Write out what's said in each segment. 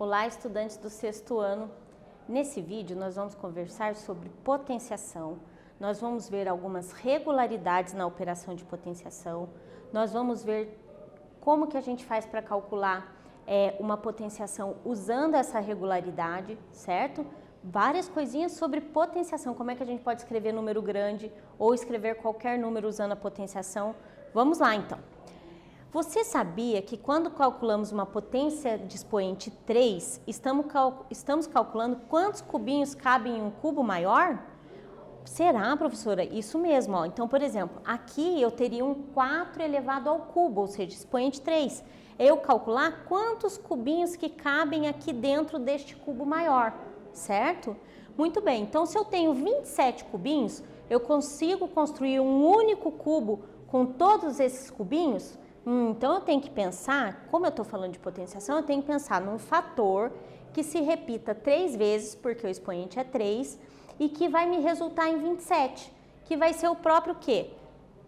Olá, estudantes do sexto ano. Nesse vídeo nós vamos conversar sobre potenciação, nós vamos ver algumas regularidades na operação de potenciação, nós vamos ver como que a gente faz para calcular uma potenciação usando essa regularidade, certo? Várias coisinhas sobre potenciação, como é que a gente pode escrever número grande ou escrever qualquer número usando a potenciação. Vamos lá então. Você sabia que quando calculamos uma potência de expoente 3, estamos calculando quantos cubinhos cabem em um cubo maior? Será, professora? Isso mesmo. Ó. Então, por exemplo, aqui eu teria um 4 elevado ao cubo, ou seja, expoente 3. Eu calcular quantos cubinhos que cabem aqui dentro deste cubo maior, certo? Muito bem. Então, se eu tenho 27 cubinhos, eu consigo construir um único cubo com todos esses cubinhos? Então, eu tenho que pensar, como eu estou falando de potenciação, eu tenho que pensar num fator que se repita 3 vezes, porque o expoente é 3, e que vai me resultar em 27, que vai ser o próprio quê?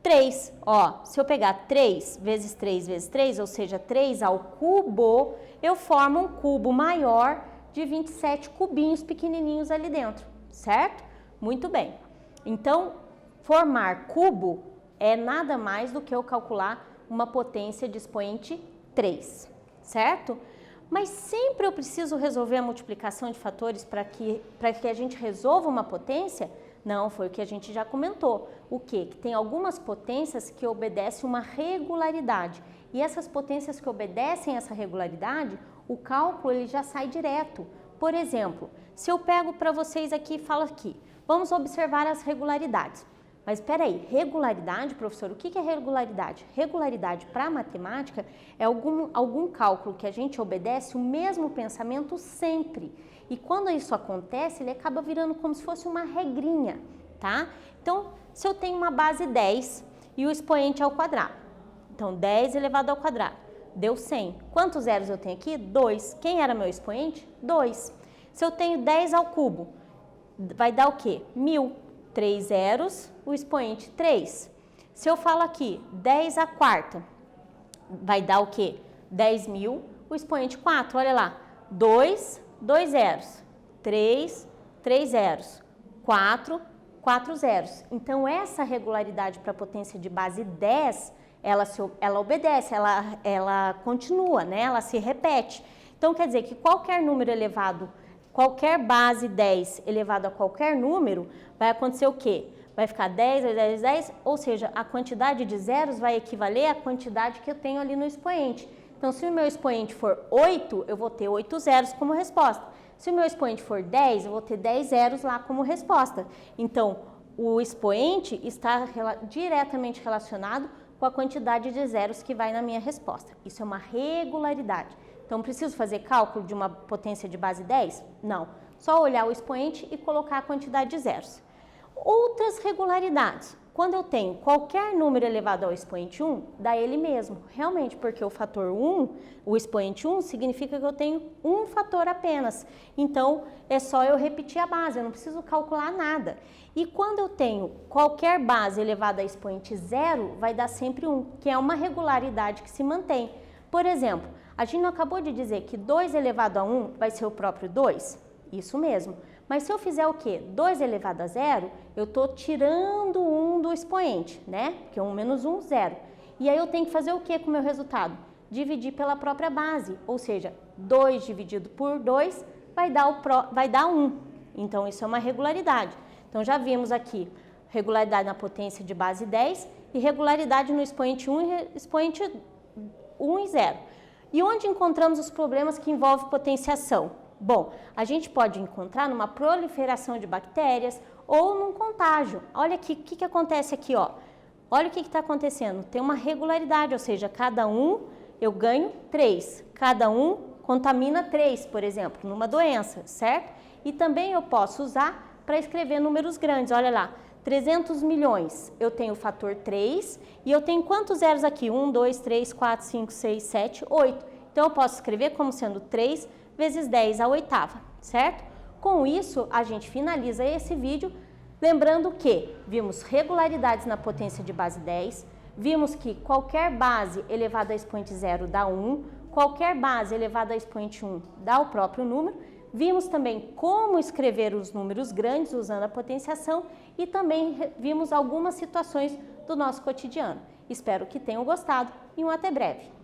3. Ó, se eu pegar 3 vezes 3 vezes 3, ou seja, 3 ao cubo, eu formo um cubo maior de 27 cubinhos pequenininhos ali dentro, certo? Muito bem. Então, formar cubo é nada mais do que eu calcular uma potência de expoente 3, certo? Mas sempre eu preciso resolver a multiplicação de fatores para que a gente resolva uma potência? Não, foi o que a gente já comentou. O quê? Que tem algumas potências que obedecem uma regularidade. E essas potências que obedecem essa regularidade, o cálculo ele já sai direto. Por exemplo, se eu pego para vocês aqui e falo aqui, vamos observar as regularidades. Mas espera aí, regularidade, professor, o que é regularidade? Regularidade para a matemática é algum cálculo que a gente obedece o mesmo pensamento sempre. E quando isso acontece, ele acaba virando como se fosse uma regrinha, tá? Então, se eu tenho uma base 10 e o expoente ao quadrado, então 10 elevado ao quadrado, deu 100. Quantos zeros eu tenho aqui? 2. Quem era meu expoente? 2. Se eu tenho 10 ao cubo, vai dar o quê? 1000. 3 zeros, o expoente 3. Se eu falo aqui 10 à quarta, vai dar o quê? 10.000, o expoente 4, olha lá. 2, 2 zeros. 3, 3 zeros. 4, 4 zeros. Então, essa regularidade para a potência de base 10, ela obedece, ela continua, né? Ela se repete. Então, quer dizer que qualquer número elevado, qualquer base 10 elevado a qualquer número, vai acontecer o quê? Vai ficar 10, 10, 10, ou seja, a quantidade de zeros vai equivaler à quantidade que eu tenho ali no expoente. Então, se o meu expoente for 8, eu vou ter 8 zeros como resposta. Se o meu expoente for 10, eu vou ter 10 zeros lá como resposta. Então, o expoente está diretamente relacionado com a quantidade de zeros que vai na minha resposta. Isso é uma regularidade. Então, preciso fazer cálculo de uma potência de base 10? Não. Só olhar o expoente e colocar a quantidade de zeros. Outras regularidades. Quando eu tenho qualquer número elevado ao expoente 1, dá ele mesmo. Realmente, porque o fator 1, o expoente 1, significa que eu tenho um fator apenas. Então, é só eu repetir a base, eu não preciso calcular nada. E quando eu tenho qualquer base elevada a expoente 0, vai dar sempre 1, que é uma regularidade que se mantém. Por exemplo, a gente não acabou de dizer que 2 elevado a 1 vai ser o próprio 2? Isso mesmo. Mas se eu fizer o quê? 2 elevado a 0, eu estou tirando 1 do expoente, né? Porque 1 menos 1, 0. E aí eu tenho que fazer o quê com o meu resultado? Dividir pela própria base. Ou seja, 2 dividido por 2 vai dar 1. Então, isso é uma regularidade. Então, já vimos aqui regularidade na potência de base 10 e regularidade no expoente 1 e expoente 1 e 0. E onde encontramos os problemas que envolvem potenciação? Bom, a gente pode encontrar numa proliferação de bactérias ou num contágio. Olha aqui, o que acontece aqui, ó. Olha o que está acontecendo. Tem uma regularidade, ou seja, cada um eu ganho 3. Cada um contamina 3, por exemplo, numa doença, certo? E também eu posso usar para escrever números grandes. Olha lá, 300 milhões, eu tenho o fator 3 e eu tenho quantos zeros aqui? 1, 2, 3, 4, 5, 6, 7, 8. Então, eu posso escrever como sendo 3 vezes 10 à oitava, certo? Com isso, a gente finaliza esse vídeo, lembrando que vimos regularidades na potência de base 10, vimos que qualquer base elevada a expoente 0 dá 1, qualquer base elevada a expoente 1 dá o próprio número. Vimos também como escrever os números grandes usando a potenciação e também vimos algumas situações do nosso cotidiano. Espero que tenham gostado e até breve.